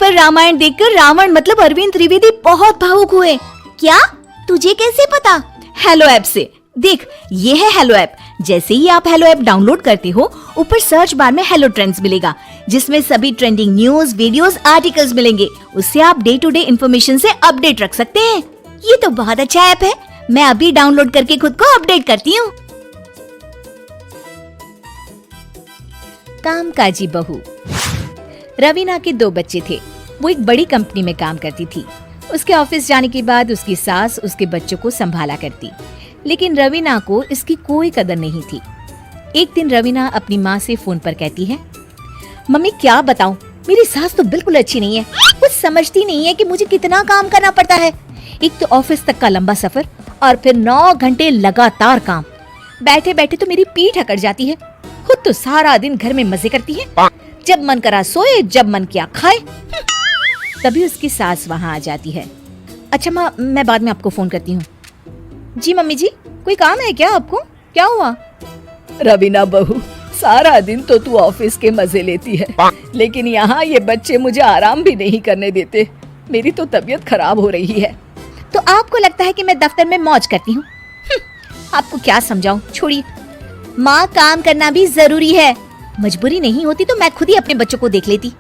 पर रामायण देखकर रावण मतलब अरविंद त्रिवेदी बहुत भावुक हुए। क्या? तुझे कैसे पता? हेलो ऐप से। देख, ये है हेलो ऐप। जैसे ही आप हेलो ऐप डाउनलोड करते हो, ऊपर सर्च बार में हेलो ट्रेंड्स मिलेगा, जिसमें सभी ट्रेंडिंग न्यूज, वीडियोस, आर्टिकल्स मिलेंगे। उससे आप डे टू डे इन्फॉर्मेशन से अपडेट रख सकते हैं। ये तो बहुत अच्छा ऐप है। मैं अभी डाउनलोड करके खुद को अपडेट करती हूँ। कामकाजी बहू। रवीना के 2 बच्चे थे। वो एक बड़ी कंपनी में काम करती थी। उसके ऑफिस जाने के बाद उसकी सास उसके बच्चों को संभाला करती, लेकिन रवीना को इसकी कोई कदर नहीं थी। एक दिन रवीना अपनी माँ से फोन पर कहती है, मम्मी क्या बताऊं, मेरी सास तो बिल्कुल अच्छी नहीं है। कुछ समझती नहीं है कि मुझे कितना काम करना पड़ता है। एक तो ऑफिस तक का लंबा सफर और फिर 9 घंटे लगातार काम। बैठे बैठे तो मेरी पीठ अकड़ जाती है। खुद तो सारा दिन घर में मजे करती है, जब मन करा सोए, जब मन किया खाए। तभी उसकी सास वहाँ आ जाती है। अच्छा माँ, मैं बाद में आपको फोन करती हूँ। जी मम्मी जी, कोई काम है क्या आपको? क्या हुआ? रवीना बहू, सारा दिन तो तू ऑफिस के मजे लेती है, लेकिन यहाँ ये बच्चे मुझे आराम भी नहीं करने देते। मेरी तो तबीयत खराब हो रही है। तो आपको लगता है कि मैं दफ्तर में मौज करती हूँ? आपको क्या समझाऊं, छोड़िए। माँ, काम करना भी जरूरी है। मजबूरी नहीं होती तो मैं खुद ही अपने बच्चों को देख लेती।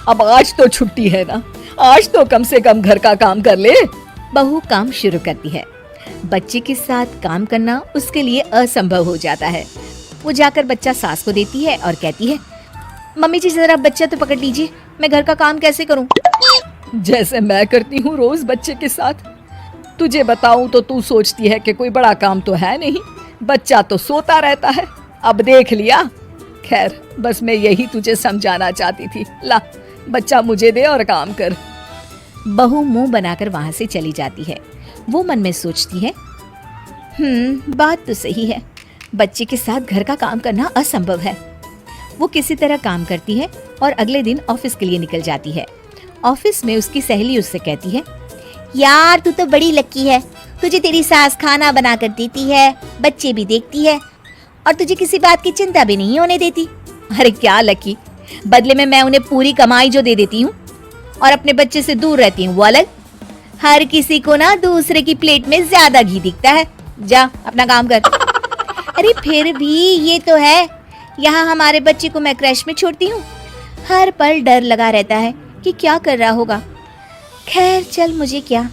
अब आज तो छुट्टी है ना, आज तो कम से कम घर का काम कर ले। बहू काम शुरू करती है। बच्चे के साथ काम करना उसके लिए असंभव हो जाता है। वो जाकर बच्चा सास को देती है और कहती है, मम्मी जी जरा बच्चा तो पकड़ लीजिए, मैं घर का काम कैसे करूं? जैसे मैं करती हूँ रोज बच्चे के साथ। तुझे बताऊं तो तू सोचती है कि कोई बड़ा काम तो है नहीं, बच्चा तो सोता रहता है। अब देख लिया। खैर, बस मैं यही तुझे समझाना चाहती थी। ला, बच्चा मुझे दे और काम कर। बहू मुंह बनाकर वहां से चली जाती है। वो मन में सोचती है, बात तो सही है, बच्चे के साथ घर का काम करना असंभव है। वो किसी तरह काम करती है और अगले दिन ऑफिस के लिए निकल जाती है। ऑफिस में उसकी सहेली उससे कहती है, यार तू तो बड़ी लकी है, तुझे तेरी सास खाना बना कर देती है, बच्चे भी देखती है और तुझे किसी बात की चिंता भी नहीं होने देती। अरे क्या लकी, बदले में मैं उन्हें पूरी कमाई जो दे देती हूँ और अपने बच्चे से दूर रहती हूँ वो अलग। हर किसी को ना दूसरे की प्लेट में ज्यादा घी दिखता है। जा अपना काम कर। अरे फिर भी ये तो है, यहाँ हमारे बच्चे को मैं क्रैश में छोड़ती हूँ, हर पल डर लगा रहता है कि क्या कर रहा होगा। खैर चल, मुझे क्या।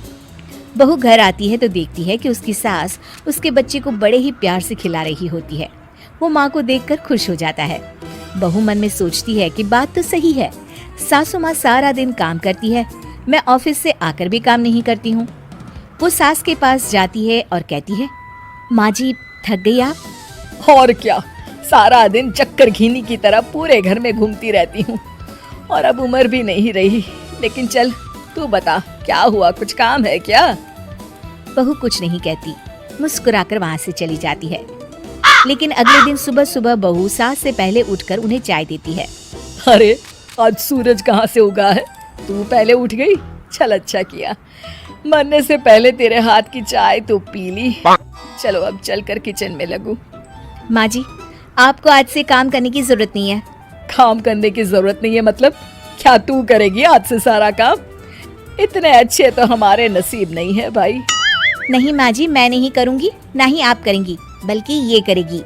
बहू घर आती है तो देखती है कि उसकी सास उसके बच्चे को बड़े ही प्यार से खिला रही होती है। वो माँ को देखकर खुश हो जाता है। बहू मन में सोचती है कि बात तो सही है, सासू माँ सारा दिन काम करती है, मैं ऑफिस से आकर भी काम नहीं करती हूँ। वो सास के पास जाती है और कहती है, माँ जी थक गई आप? और क्या, सारा दिन चक्कर घीनी की तरह पूरे घर में घूमती रहती हूँ और अब उम्र भी नहीं रही। लेकिन चल तू बता, क्या हुआ, कुछ काम है क्या? बहू कुछ नहीं कहती, मुस्कुराकर वहाँ से चली जाती है। लेकिन अगले दिन सुबह सुबह बहू सास से पहले उठकर उन्हें चाय देती है। अरे आज सूरज कहाँ से उगा है, तू पहले उठ गई? चल अच्छा किया, मरने से पहले तेरे हाथ की चाय तो पी ली। चलो अब चलकर किचन में लगूं। माँ जी, आपको आज से काम करने की जरूरत नहीं है। काम करने की जरूरत नहीं है मतलब? क्या तू करेगी आज से सारा काम? इतने अच्छे तो हमारे नसीब नहीं है भाई। नहीं माँ जी, मैं नहीं करूँगी, ना ही आप करेंगी, बल्कि ये करेगी।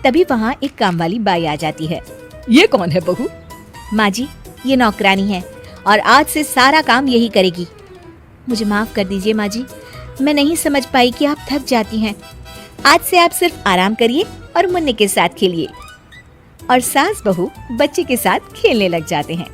तभी वहाँ एक काम वाली बाई आ जाती है। ये कौन है बहू? माँ जी, ये नौकरानी है और आज से सारा काम यही करेगी। मुझे माफ कर दीजिए माँ जी, मैं नहीं समझ पाई कि आप थक जाती हैं। आज से आप सिर्फ आराम करिए और मुन्ने के साथ खेलिए। और सास बहू बच्चे के साथ खेलने लग जाते हैं।